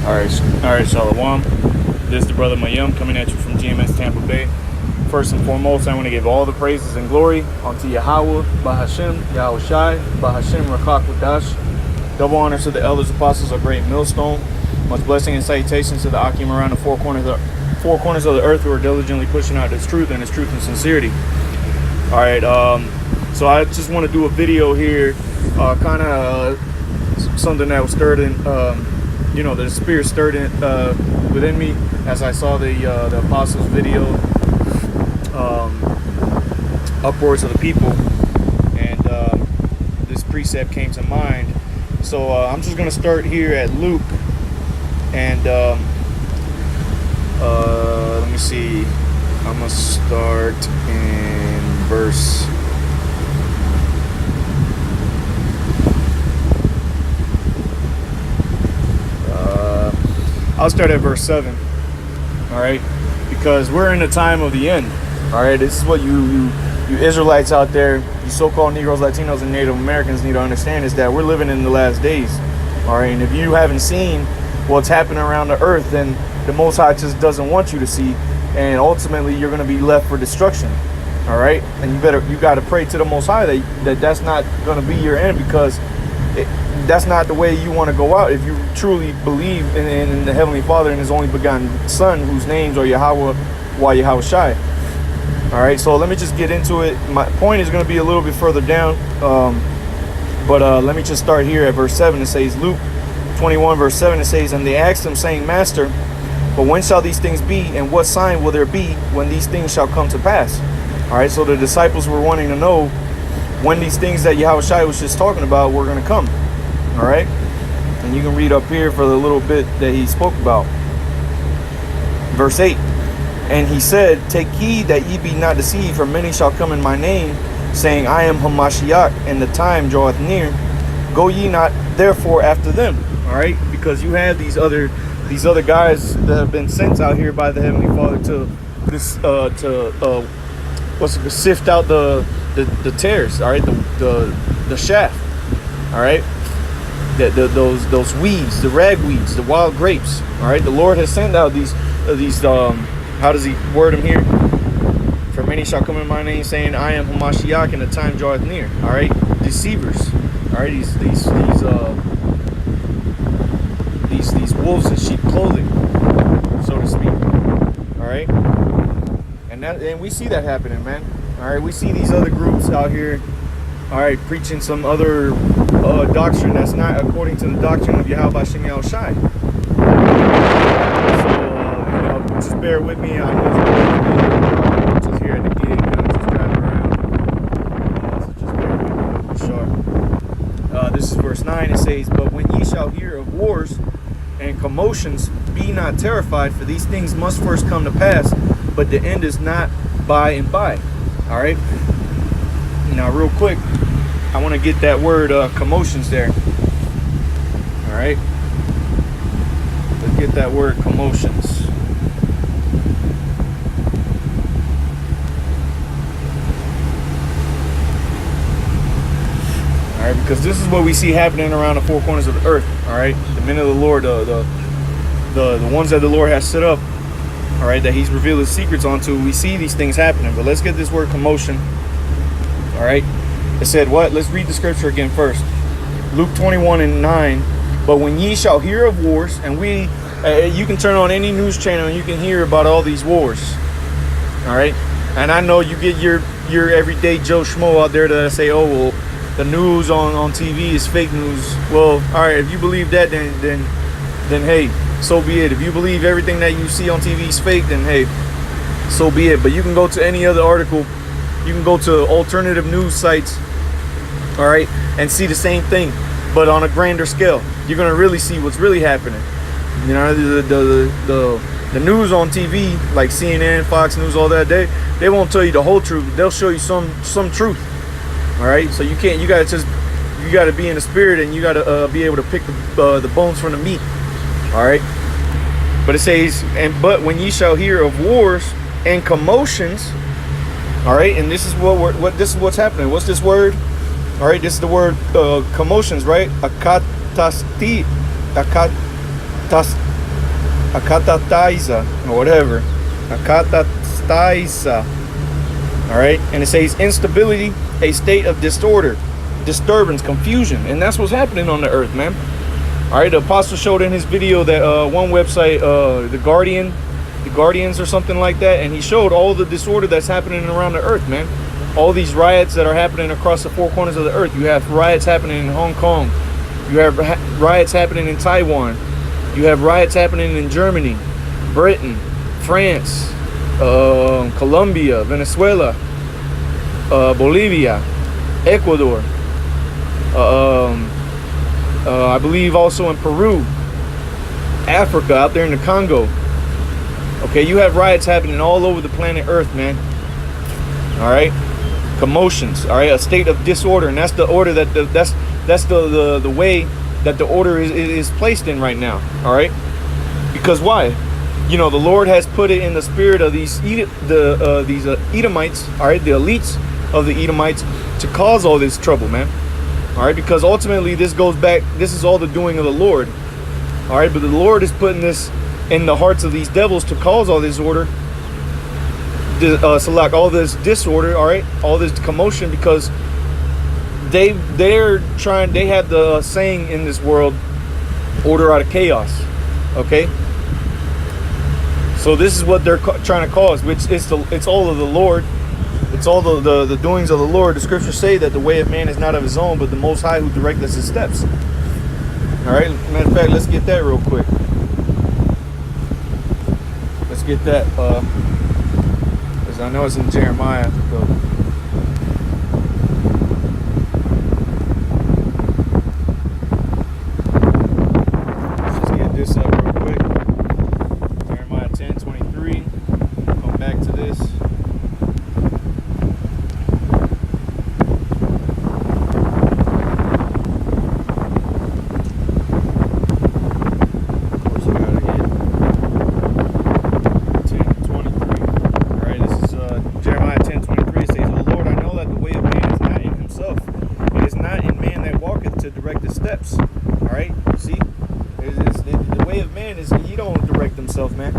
All right, Shalom. This is the brother Mayum coming at you from GMS Tampa Bay. First and foremost, I want to give all the praises and glory unto Yahweh, Bahashem, Yahweh Shai, Bahashem, Rakak Wadash. Double honors to the elders, apostles of Great Millstone. Much blessing and salutations to the Akim around the four corners of the earth who are diligently pushing out this truth and sincerity. All right, so I just want to do a video here, kind of something that was stirred in, the spirit stirred in within me as I saw the apostles' video, uproars of the people, and this precept came to mind. So I'm just going to start here at Luke, and let me see. I'm going to start in verse. I'll start at verse 7. All right, because we're in the time of the end. All right, this is what you Israelites out there, you so-called Negroes, Latinos, and Native Americans need to understand, is that we're living in the last days. All right, and if you haven't seen what's happening around the earth, then the Most High just doesn't want you to see, and ultimately you're going to be left for destruction. All right, and you got to pray to the Most High that's not going to be your end, because that's not the way you want to go out. If you truly believe in the Heavenly Father and His only begotten Son, whose names are Yahweh, Yahweh Shai. All right, so let me just get into it. My point is going to be a little bit further down, but let me just start here at verse 7. It says, Luke 21 verse 7, it says, and they asked him, saying, Master, but when shall these things be, and what sign will there be when these things shall come to pass? All right, so the disciples were wanting to know when these things that Yahweh Shai was just talking about were going to come. All right, and you can read up here for the little bit that he spoke about. Verse 8, and he said, take heed that ye be not deceived, for many shall come in my name, saying, I am Hamashiach, and the time draweth near. Go ye not therefore after them. All right, because you have these other guys that have been sent out here by the Heavenly Father to sift out the tares. All right, the shaft. All right. Those weeds, the ragweeds, the wild grapes. All right, the Lord has sent out these how does He word them here? For many shall come in my name, saying, I am Hamashiach, and the time draweth near. All right, deceivers. All right, these wolves in sheep clothing, so to speak. All right, and we see that happening, man. All right, we see these other groups out here. All right, preaching some other doctrine that's not according to the doctrine of Yahweh Hashem Yahweh Shai. So, just bear with me. I'm just here at the gig, just driving around. So just bear with me, sure. This is verse 9. It says, but when ye shall hear of wars and commotions, be not terrified, for these things must first come to pass, but the end is not by and by. All right. Now, real quick, I want to get that word commotions there. All right, let's get that word commotions. All right, because this is what we see happening around the four corners of the earth. All right, the men of the Lord, the ones that the Lord has set up. All right, that He's revealed His secrets onto. We see these things happening, but let's get this word commotion. All right, it said what? Let's read the scripture again first. Luke 21 and 9. But when ye shall hear of wars, and you can turn on any news channel and you can hear about all these wars. All right, and I know you get your everyday Joe Schmo out there that say, oh well, the news on TV is fake news. Well, all right, if you believe that, then hey, so be it. If you believe everything that you see on TV is fake, then hey, so be it. But you can go to any other article. You can go to alternative news sites, all right, and see the same thing, but on a grander scale. You're gonna really see what's really happening. You know, the news on TV, like CNN, Fox News, all that, they won't tell you the whole truth. They'll show you some truth. All right, so you gotta be in the spirit, and you gotta be able to pick the bones from the meat. All right, but it says, but when ye shall hear of wars and commotions. All right, and this is what's happening. What's this word? All right, this is the word commotions, right? Akatataiza, or whatever. Akatataiza. All right, and it says instability, a state of disorder, disturbance, confusion, and that's what's happening on the earth, man. All right, the apostle showed in his video that one website, the Guardians or something like that, and he showed all the disorder that's happening around the earth, man. All these riots that are happening across the four corners of the earth. You have riots happening in Hong Kong. You have riots happening in Taiwan. You have riots happening in Germany, Britain, France, Colombia, Venezuela, Bolivia, Ecuador, I believe also in Peru, Africa, out there in the Congo. Okay, you have riots happening all over the planet Earth, man. All right, commotions. All right, a state of disorder, and that's the order that that's the way that the order is placed in right now. All right, because why? You know, the Lord has put it in the spirit of these Edomites. All right, the elites of the Edomites to cause all this trouble, man. All right, because ultimately this goes back. This is all the doing of the Lord. All right, but the Lord is putting this in the hearts of these devils to cause all this order, select all this disorder, all right, all this commotion, because they're trying. They have the saying in this world, order out of chaos. Okay, so this is what they're trying to cause, which it's all of the Lord. It's all the doings of the Lord. The scriptures say that the way of man is not of his own, but the Most High who directs his steps. All right, matter of fact, let's get that real quick. Let's get that, because I know it's in Jeremiah. So. Let's just get this up real quick. Jeremiah 10:23. Come back to this. Man,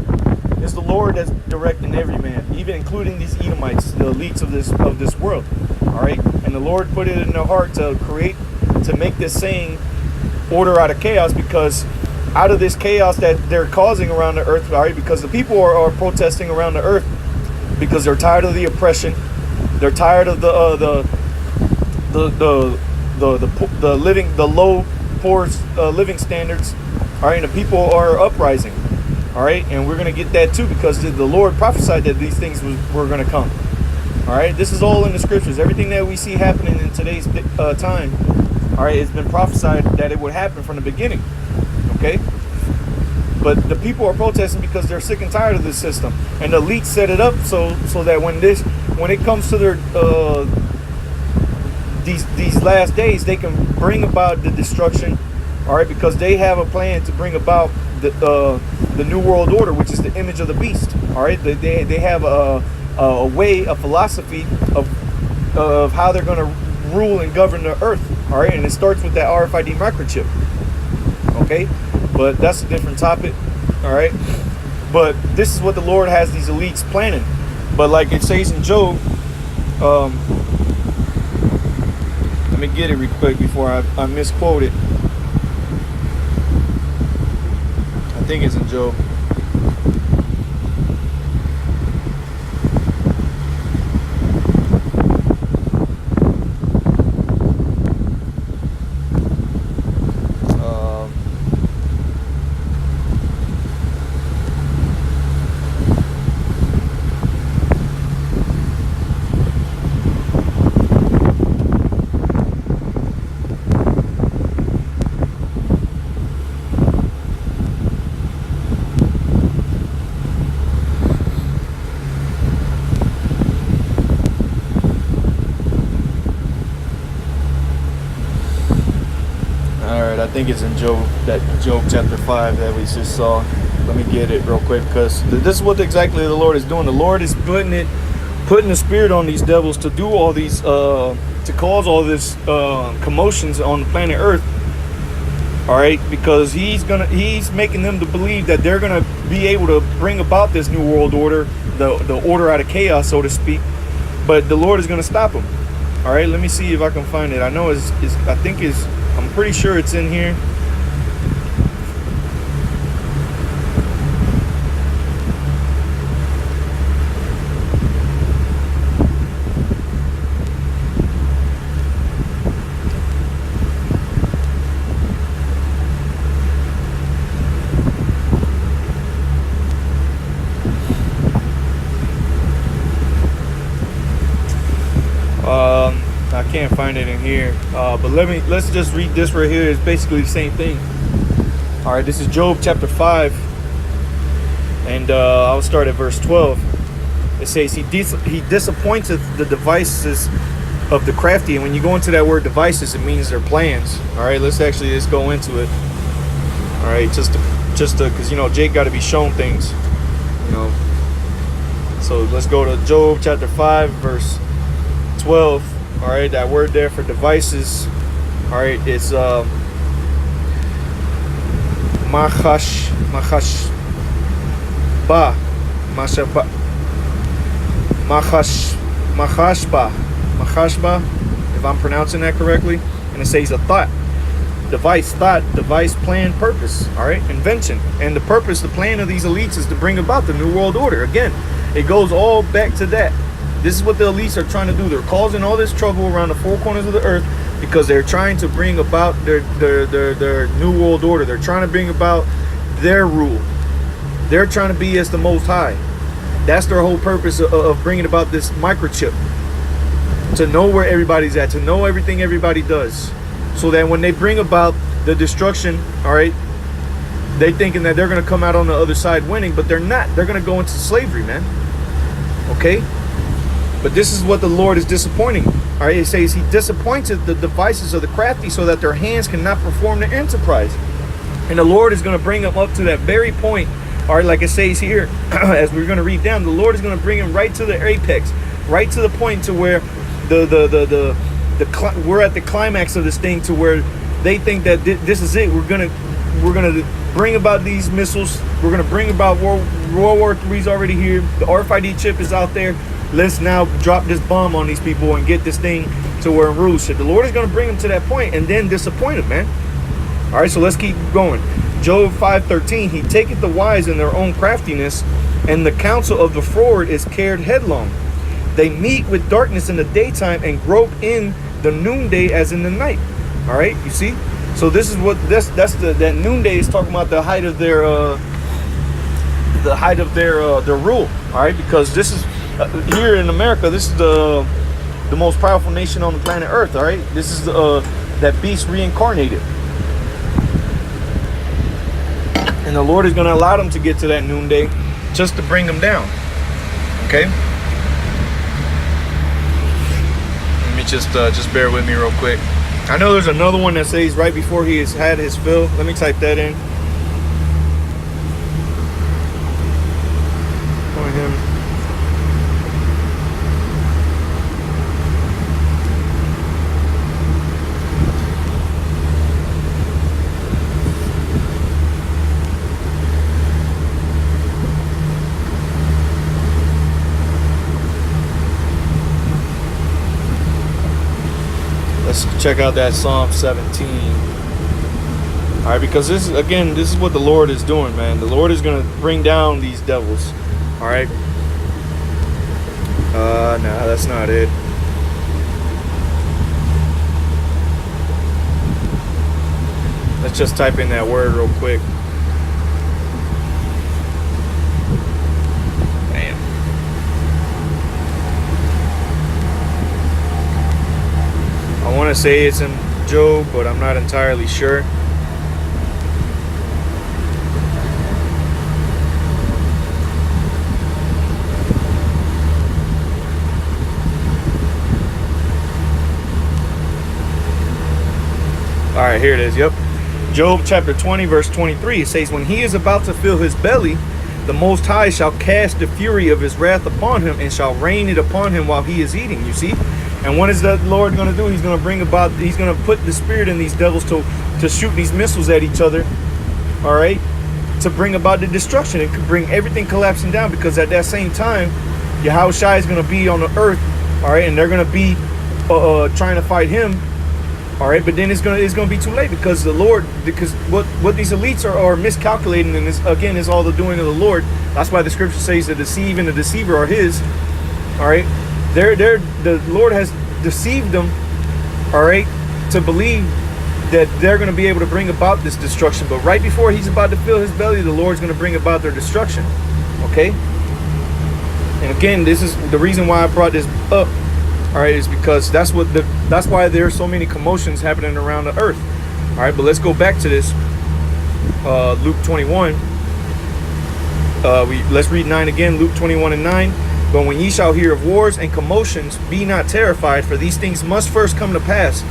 it's the Lord that's directing every man, even including these Edomites, the elites of this world. All right, and the Lord put it in their heart to make this saying, order out of chaos, because out of this chaos that they're causing around the earth, all right, because the people are protesting around the earth because they're tired of the oppression, they're tired of the low, poor living standards. All right, and the people are uprising. All right, and we're going to get that too, because the Lord prophesied that these things were going to come. All right, this is all in the scriptures. Everything that we see happening in today's time, all right, it's been prophesied that it would happen from the beginning. Okay, but the people are protesting because they're sick and tired of this system, and the elites set it up so that when it comes to their these last days, they can bring about the destruction. All right, because they have a plan to bring about the new world order, which is the image of the beast. All right, they have a way, a philosophy of how they're going to rule and govern the earth. All right, and it starts with that RFID microchip. Okay, but that's a different topic. All right, but this is what the Lord has these elites planning. But like it says in Job, let me get it real quick before I misquote it. I think it's in Job. I think it's in Job chapter 5 that we just saw. Let me get it real quick, because this is what exactly the Lord is doing. The Lord is putting the spirit on these devils to do all these to cause all this commotions on the planet Earth. All right, because he's making them to believe that they're gonna be able to bring about this new world order, the order out of chaos, so to speak. But the Lord is gonna stop them. All right, let me see if I can find it. I know I'm pretty sure it's in here. I can't find it in here, but let's just read this right here. It's basically the same thing. All right, this is Job chapter 5, and I'll start at verse 12. It says he disappointeth the devices of the crafty, and when you go into that word devices, it means their plans. All right, let's go into it. All right, just to because Jake got to be shown things, So let's go to Job chapter 5, verse 12. All right, that word there for devices, all right, it's machashba, if I'm pronouncing that correctly. And it says a thought, device, plan, purpose. All right, invention. And the purpose, the plan of these elites is to bring about the new world order. Again, it goes all back to that. This is what the elites are trying to do. They're causing all this trouble around the four corners of the earth because they're trying to bring about their new world order. They're trying to bring about their rule. They're trying to be as the Most High. That's their whole purpose of bringing about this microchip. To know where everybody's at, to know everything everybody does. So that when they bring about the destruction, all right, they thinking that they're going to come out on the other side winning, but they're not. They're going to go into slavery, man. Okay? But this is what the Lord is disappointing. All right, it says he disappointed the devices of the crafty so that their hands cannot perform their enterprise. And the Lord is going to bring them up to that very point. All right, like it says here, as we're going to read down, the Lord is going to bring them right to the apex, right to the point to where we're at the climax of this thing, to where they think that this is it. We're gonna bring about these missiles. We're gonna bring about World War III's already here. The RFID chip is out there. Let's now drop this bomb on these people and get this thing to where it rules. The Lord is going to bring them to that point and then disappoint them, man. All right, so let's keep going. Job 5:13, he taketh the wise in their own craftiness, and the counsel of the froward is carried headlong. They meet with darkness in the daytime and grope in the noonday as in the night. All right, you see? So this is what that noonday is talking about, the height of their rule. All right, because this is here in America, this is the most powerful nation on the planet Earth. All right, this is that beast reincarnated, and the Lord is going to allow them to get to that noonday just to bring them down. Okay, let me just bear with me real quick. I know there's another one that says right before he has had his fill. Let me type that in. For him. Let's check out that Psalm 17. All right, because this is what the Lord is doing, man. The Lord is going to bring down these devils. All right. No, that's not it. Let's just type in that word real quick. I want to say it's in Job, but I'm not entirely sure. All right, here it is. Yep. Job chapter 20, verse 23. It says, when he is about to fill his belly, the Most High shall cast the fury of his wrath upon him and shall rain it upon him while he is eating. You see? And what is the Lord going to do? He's going to put the spirit in these devils to shoot these missiles at each other. All right. To bring about the destruction. It could bring everything collapsing down, because at that same time, Yahushua is going to be on the earth. All right. And they're going to be trying to fight him. All right. But then it's going to be too late, because what these elites are miscalculating, and this again is all the doing of the Lord. That's why the scripture says the deceive and the deceiver are his. All right. The Lord has deceived them, all right, to believe that they're going to be able to bring about this destruction. But right before he's about to fill his belly, the Lord's going to bring about their destruction. Okay? And again, this is the reason why I brought this up, all right, is because that's why there are so many commotions happening around the earth. All right, but let's go back to this. Luke 21. Let's read 9 again. Luke 21 and 9. But when ye shall hear of wars and commotions, be not terrified, for these things must first come to pass.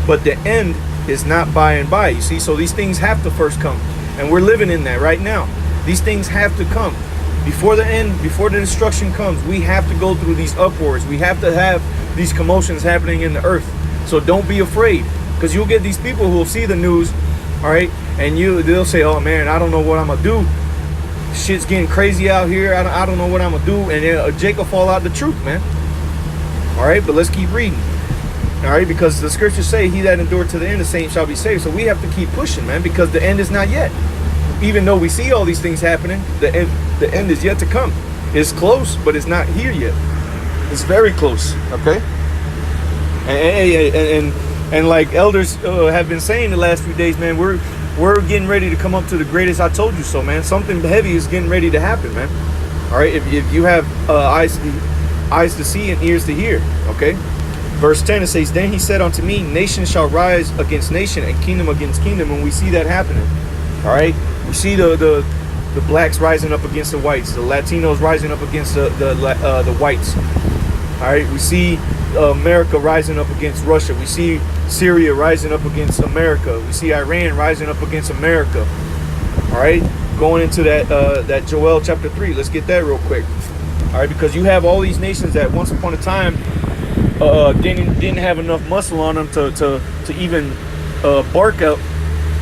But the end is not by and by. You see, so these things have to first come. And we're living in that right now. These things have to come. Before the end, before the destruction comes, we have to go through these uproars. We have to have these commotions happening in the earth. So don't be afraid, because you'll get these people who will see the news, all right, and they'll say, oh man, I don't know what I'm going to do. Shit's getting crazy out here. I don't know what I'm gonna do, and Jake will fall out the truth, man. All right, but let's keep reading. All right, because the scriptures say, "He that endured to the end, the same shall be saved." So we have to keep pushing, man, because the end is not yet. Even though we see all these things happening, the end is yet to come. It's close, but it's not here yet. It's very close. Okay. And like elders have been saying the last few days, man, we're getting ready to come up to the greatest I told you so, man. Something heavy is getting ready to happen, man. All right, if you have eyes to see and ears to hear, okay? Verse 10, it says, then he said unto me, nation shall rise against nation and kingdom against kingdom. And we see that happening, all right? We see the blacks rising up against the whites, the Latinos rising up against the whites, all right? We see America rising up against Russia. We see Syria rising up against America. We see Iran rising up against America. All right, going into that Joel chapter 3. Let's get that real quick. All right, because you have all these nations that once upon a time didn't have enough muscle on them to even bark out.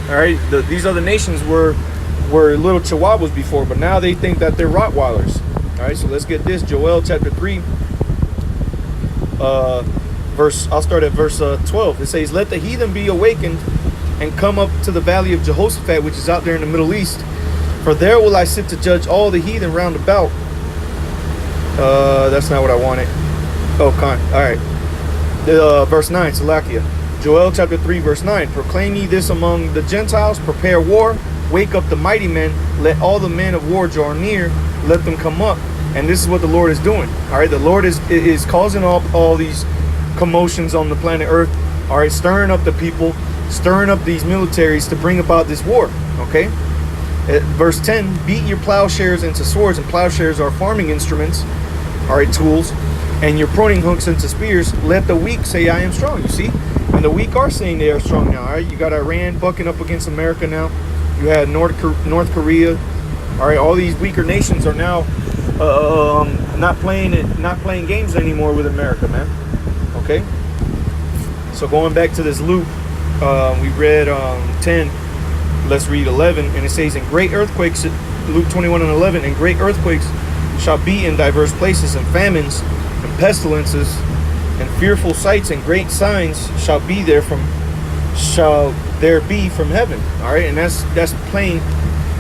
All right, these other nations were little chihuahuas before, but now they think that they're Rottweilers. All right, so let's get this Joel chapter 3. I'll start at verse 12. It says, let the heathen be awakened and come up to the valley of Jehoshaphat, which is out there in the Middle East. For there will I sit to judge all the heathen round about. That's not what I wanted. Oh, all right. Verse 9, Salakia. Joel chapter 3, verse 9. Proclaim ye this among the Gentiles, prepare war, wake up the mighty men, let all the men of war draw near, let them come up. And this is what the Lord is doing. All right, the Lord is causing all these commotions on the planet Earth. All right, stirring up the people, stirring up these militaries to bring about this war. Okay. Verse 10, beat your plowshares into swords, and plowshares are farming instruments. All right, tools, and your pruning hooks into spears. Let the weak say, I am strong. You see, and the weak are saying they are strong now. All right, you got Iran bucking up against America now. You had North Korea. All right, all these weaker nations are now not playing games anymore with America, man. Okay, so going back to this Luke, we read 10. Let's read 11, and it says, in great earthquakes, Luke 21 and 11, and great earthquakes shall be in diverse places, and famines and pestilences and fearful sights and great signs shall there be from heaven. All right, and that's plain.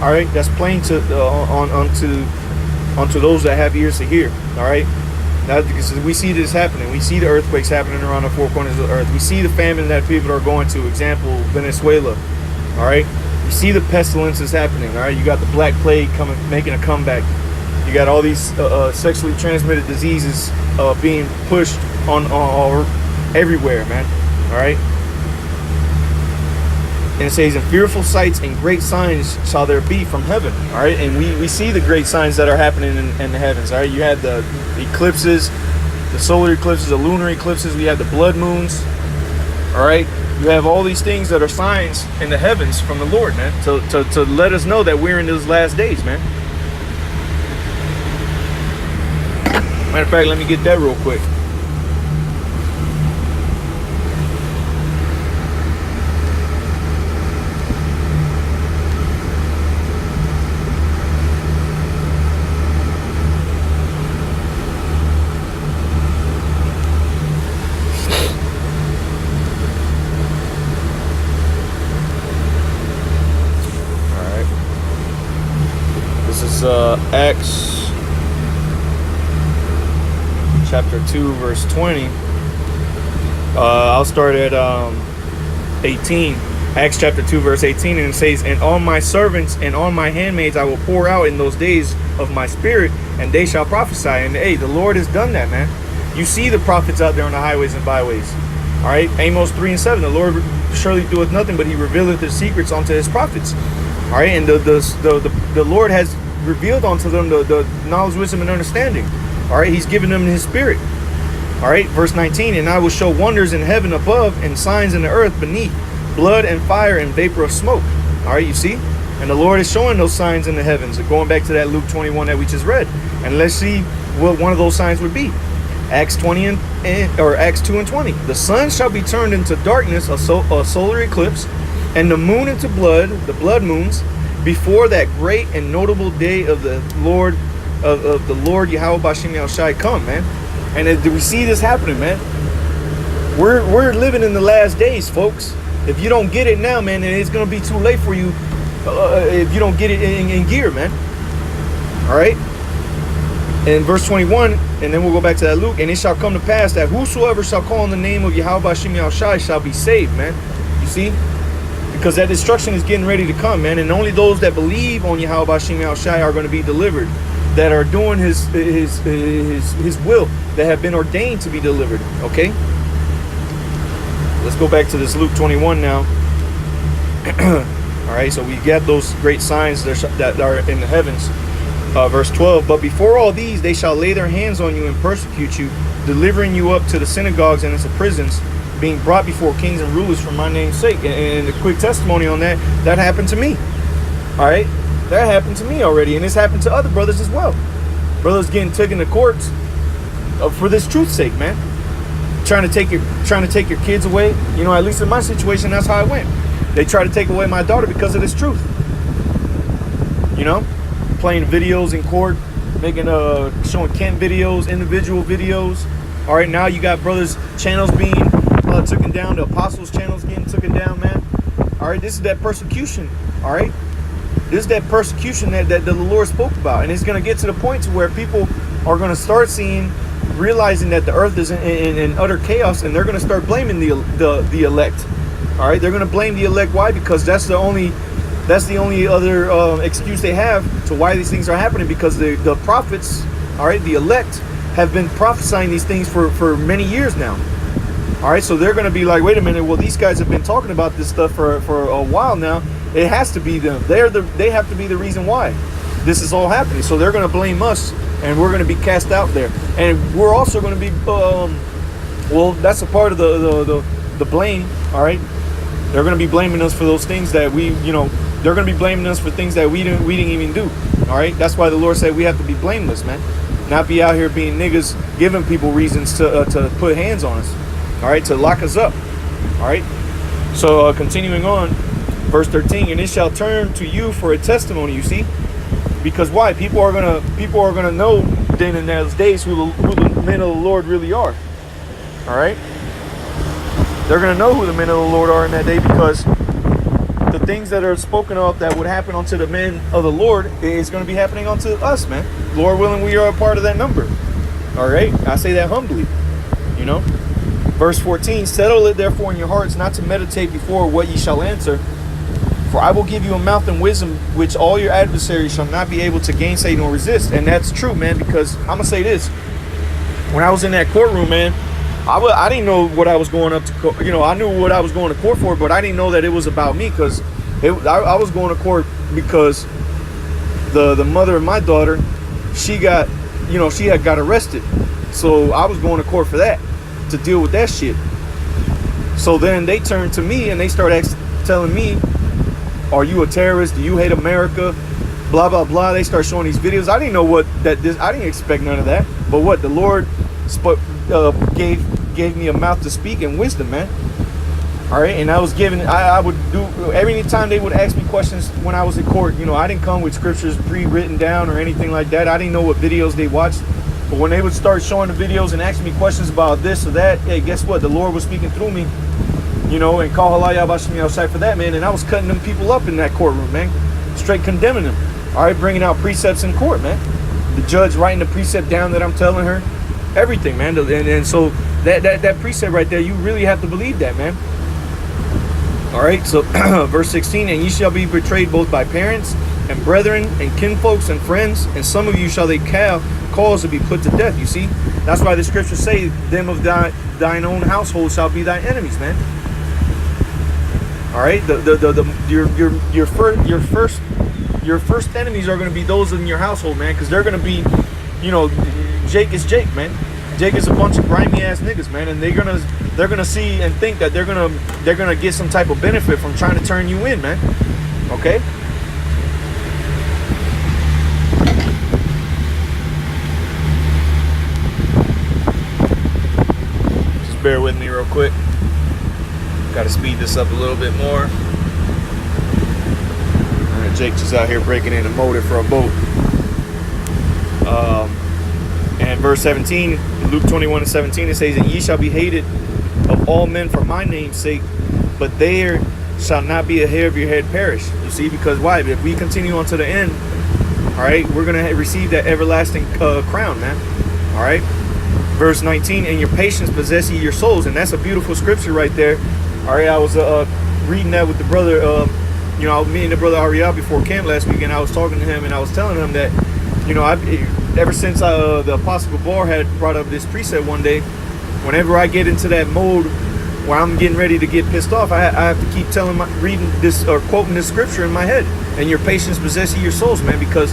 All right, that's plain to onto those that have ears to hear. All right, now because we see this happening. We see the earthquakes happening around the four corners of the earth. We see the famine that people are going to. Example, Venezuela. All right, you see the pestilences happening. All right, you got the Black Plague making a comeback. You got all these sexually transmitted diseases being pushed on everywhere, man. All right. And it says, in fearful sights and great signs shall there be from heaven. All right. And we see the great signs that are happening in the heavens. All right. You had the eclipses, the solar eclipses, the lunar eclipses. We have the blood moons. All right. You have all these things that are signs in the heavens from the Lord, man, to let us know that we're in those last days, man. Matter of fact, let me get that real quick. is Acts chapter 2, verse 20. I'll start at 18. Acts chapter 2, verse 18, and it says, "And on my servants and on my handmaids I will pour out in those days of my spirit, and they shall prophesy." And hey, the Lord has done that, man. You see the prophets out there on the highways and byways. All right, Amos 3 and 7. The Lord surely doeth nothing, but he revealeth his secrets unto his prophets. All right, and the Lord has revealed unto them the knowledge, wisdom, and understanding. All right, he's given them his spirit. All right, verse 19, "And I will show wonders in heaven above and signs in the earth beneath, blood and fire and vapor of smoke." All right, you see? And the Lord is showing those signs in the heavens. Going back to that Luke 21 that we just read. And let's see what one of those signs would be. Acts 20 or Acts 2 and 20. "The sun shall be turned into darkness, a solar eclipse, and the moon into blood, the blood moons, before that great and notable day of the Lord of the Lord Yahweh Bashim Yahushai come," man. And do we see this happening, man? We're living in the last days, folks. If you don't get it now, man, then it's gonna be too late for you if you don't get it in gear, man. All right. And verse 21, and then we'll go back to that Luke. "And it shall come to pass that whosoever shall call on the name of Yahweh Bashim Yahushai shall be saved," man. You see? Because that destruction is getting ready to come, man. And only those that believe on Yahweh Bashim Yahushai are going to be delivered, that are doing his will, that have been ordained to be delivered. Okay? Let's go back to this Luke 21 now. All right, so we get those great signs that are in the heavens. Verse 12, "But before all these, they shall lay their hands on you and persecute you, delivering you up to the synagogues and into prisons, being brought before kings and rulers for my name's sake." And a quick testimony on that happened to me. All right, that happened to me already, and this happened to other brothers as well. Brothers getting taken to courts for this truth's sake, man. Trying to take your kids away. You know, at least in my situation, that's how it went. They tried to take away my daughter because of this truth. You know, playing videos in court, making showing Kent videos, individual videos. All right, now you got brothers' channels being taken down, the apostles' channels getting taken down, man. All right, this is that persecution. All right, this is that persecution that the Lord spoke about, and it's going to get to the point to where people are going to start realizing that the earth is in utter chaos, and they're going to start blaming the elect. All right, they're going to blame the elect. Why? Because that's the only other excuse they have to why these things are happening, because the prophets, all right, the elect, have been prophesying these things for many years now. All right, so they're going to be like, wait a minute, well, these guys have been talking about this stuff for a while now. It has to be them. They have to be the reason why this is all happening. So they're going to blame us, and we're going to be cast out there. And we're also going to be, well, that's a part of the blame, all right? They're going to be blaming us for those things that they're going to be blaming us for things that we didn't even do, all right? That's why the Lord said we have to be blameless, man. Not be out here being niggas, giving people reasons to put hands on us, all right, to lock us up, all right? So continuing on, verse 13, "And it shall turn to you for a testimony," you see? Because why? People are gonna know then in those days who the men of the Lord really are, all right? They're going to know who the men of the Lord are in that day, because the things that are spoken of that would happen unto the men of the Lord is going to be happening unto us, man. Lord willing, we are a part of that number. All right? I say that humbly, you know. Verse 14, "Settle it therefore in your hearts not to meditate before what ye shall answer. For I will give you a mouth and wisdom which all your adversaries shall not be able to gainsay nor resist." And that's true, man, because I'm going to say this. When I was in that courtroom, man, I didn't know what I was going up to court. You know, I knew what I was going to court for, but I didn't know that it was about me, because I was going to court because the mother of my daughter, she had got arrested. So I was going to court for that, to deal with that shit. So then they turned to me and they started telling me, "Are you a terrorist? Do you hate America? Blah, blah, blah." They start showing these videos. I didn't know I didn't expect none of that. But what? The Lord gave me a mouth to speak and wisdom, man. All right, and I was given. I would do every time they would ask me questions when I was in court. You know, I didn't come with scriptures pre-written down or anything like that. I didn't know what videos they watched. But when they would start showing the videos and asking me questions about this or that, hey, guess what? The Lord was speaking through me, you know, and call halaya bashmi outside for that, man. And I was cutting them people up in that courtroom, man, straight condemning them. All right, bringing out precepts in court, man. The judge writing the precept down that I'm telling her, everything, man. And so that precept right there, you really have to believe that, man. All right, so verse 16, and ye shall be betrayed both by parents and brethren and kinfolks and friends, and some of you shall they cause to be put to death. You see, that's why the scriptures say, them of thine own household shall be thy enemies, man. All right, your first enemies are going to be those in your household, man, because they're going to be, you know, Jake is Jake, man. Jake is a bunch of grimy ass niggas, man, and they're gonna see and think that they're gonna get some type of benefit from trying to turn you in, man. Okay. Just bear with me real quick. Got to speed this up a little bit more. Jake just out here breaking in a motor for a boat. And verse 17, Luke 21:17, it says, and ye shall be hated of all men for my name's sake, but there shall not be a hair of your head perish. You see, because why? If we continue on to the end, all right, we're going to receive that everlasting crown, man. All right. Verse 19, and your patience possess ye your souls. And that's a beautiful scripture right there. All right, I was reading that with the brother, you know, me and the brother Ariel before camp last week, and I was talking to him, and I was telling him that, you know, ever since the Apostle Gabar had brought up this precept one day, whenever I get into that mode where I'm getting ready to get pissed off, I have to keep reading this or quoting this scripture in my head. And your patience possess ye your souls, man, because,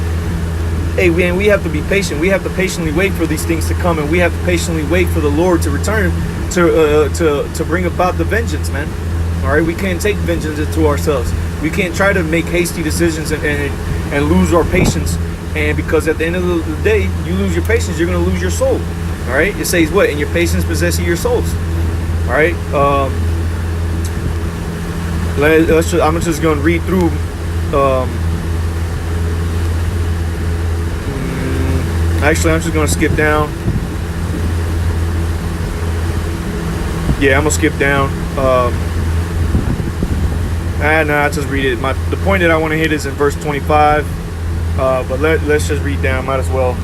hey, man, we have to be patient. We have to patiently wait for these things to come, and we have to patiently wait for the Lord to return to bring about the vengeance, man. All right, we can't take vengeance into ourselves. We can't try to make hasty decisions and lose our patience. And because at the end of the day, you lose your patience, you're going to lose your soul. All right, it says what? And your patience possess your souls. All right. I'm just going to read through. Actually, I'm just going to skip down. Yeah, I'm going to skip down. I'll just read it. The point that I want to hit is in verse 25. But let's just read down, might as well.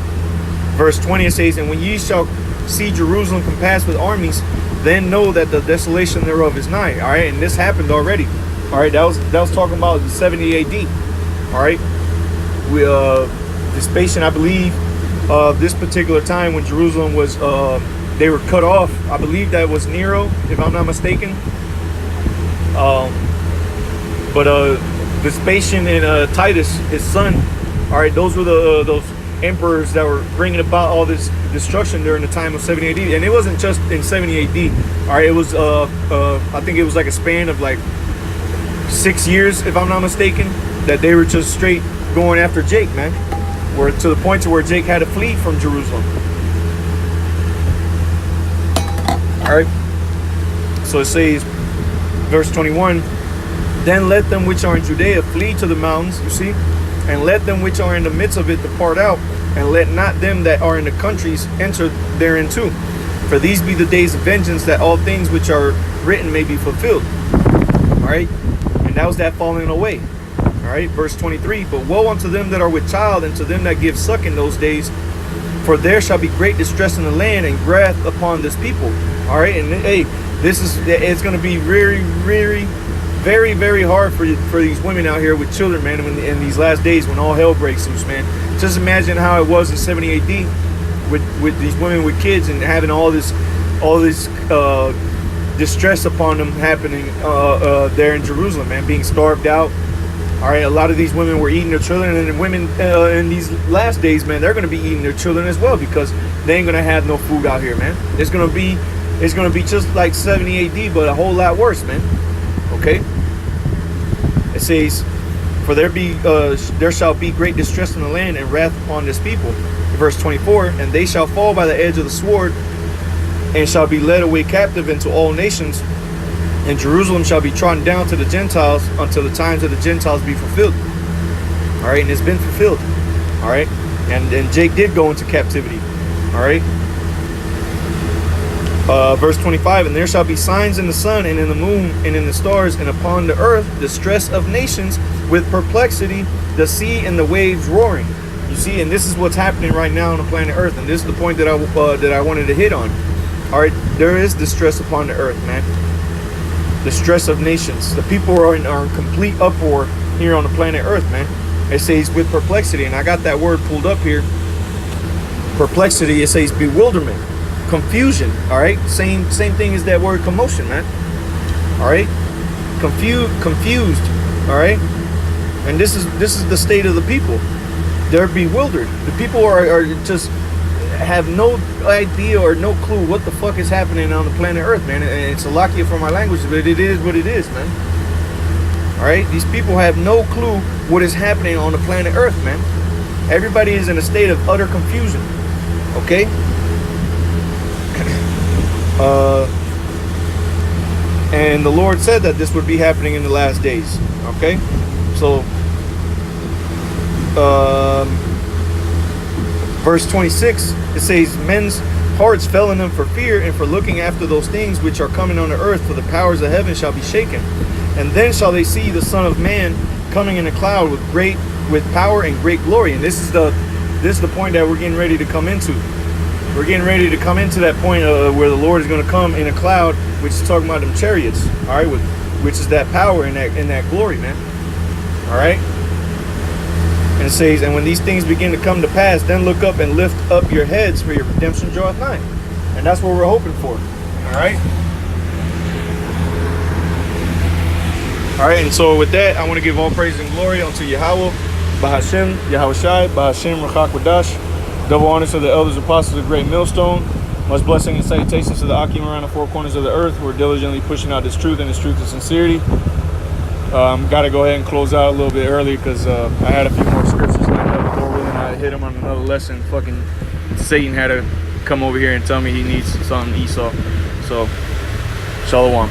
Verse 20, it says, and when ye shall see Jerusalem compassed with armies, then know that the desolation thereof is nigh. All right, and this happened already. All right, that was talking about 70 AD. All right, Vespasian, I believe, this particular time when Jerusalem was, they were cut off. I believe that was Nero, if I'm not mistaken. But Vespasian and Titus, his son. All right, those were those emperors that were bringing about all this destruction during the time of 70 AD. And it wasn't just in 70 AD. All right, it was, I think it was like a span of like 6 years, if I'm not mistaken, that they were just straight going after Jake, man. Where to the point to where Jake had to flee from Jerusalem. All right. So it says, verse 21, then let them which are in Judea flee to the mountains, you see, and let them which are in the midst of it depart out, and let not them that are in the countries enter therein too. For these be the days of vengeance, that all things which are written may be fulfilled. All right, and that was that falling away. All right, verse 23, but woe unto them that are with child, and to them that give suck in those days, for there shall be great distress in the land, and wrath upon this people. All right, and hey, it's going to be very, very, very, very hard for these women out here with children, man, in these last days when all hell breaks loose, man. Just imagine how it was in 70 AD with these women with kids and having all this distress upon them happening there in Jerusalem, man, being starved out. All right, a lot of these women were eating their children, and women in these last days, man, they're going to be eating their children as well, because they ain't going to have no food out here, man. It's going to be just like 70 AD, but a whole lot worse, man. Okay, it says, for there shall be great distress in the land, and wrath upon this people. Verse 24, and they shall fall by the edge of the sword, and shall be led away captive into all nations, and Jerusalem shall be trodden down to the Gentiles until the times of the Gentiles be fulfilled. All right, and it's been fulfilled. All right, and Jake did go into captivity. All right. Verse 25, and there shall be signs in the sun and in the moon and in the stars and upon the earth, distress of nations with perplexity the sea and the waves roaring. You see, and this is what's happening right now on the planet Earth, and this is the point that I wanted to hit on. All right, there is distress upon the earth, man. The stress of nations. The people are in complete uproar here on the planet Earth, man. It says with perplexity, and I got that word pulled up here. Perplexity. It says bewilderment, confusion. All right, same thing as that word commotion, man. All right, confused. All right, and this is the state of the people. They're bewildered. The people are just have no idea or no clue what the fuck is happening on the planet Earth, man. And it's a lakia for my language, but it is what it is, man. All right, these people have no clue what is happening on the planet Earth, man. Everybody is in a state of utter confusion. Okay. And the Lord said that this would be happening in the last days. Okay, so verse 26, it says, men's hearts fell in them for fear and for looking after those things which are coming on the earth, for the powers of heaven shall be shaken. And then shall they see the Son of Man coming in a cloud with power and great glory. And this is the point that we're getting ready to come into. We're getting ready to come into that point where the Lord is going to come in a cloud, which is talking about them chariots, all right, which is that power and that glory, man. All right. And it says, and when these things begin to come to pass, then look up and lift up your heads, for your redemption draweth nigh. And that's what we're hoping for. All right. All right. And so with that, I want to give all praise and glory unto Yahweh, Bahashem, Yahushai, Bahashem, Rachak Wadash. Double honors to the elders, apostles of Great Millstone. Much blessing and salutations to the Akim around the four corners of the earth who are diligently pushing out this truth and this truth of sincerity. Got to go ahead and close out a little bit early because I had a few more scriptures lined up. Lord willing, I hit him on another lesson. Fucking Satan had to come over here and tell me he needs something Esau. So, Shalom.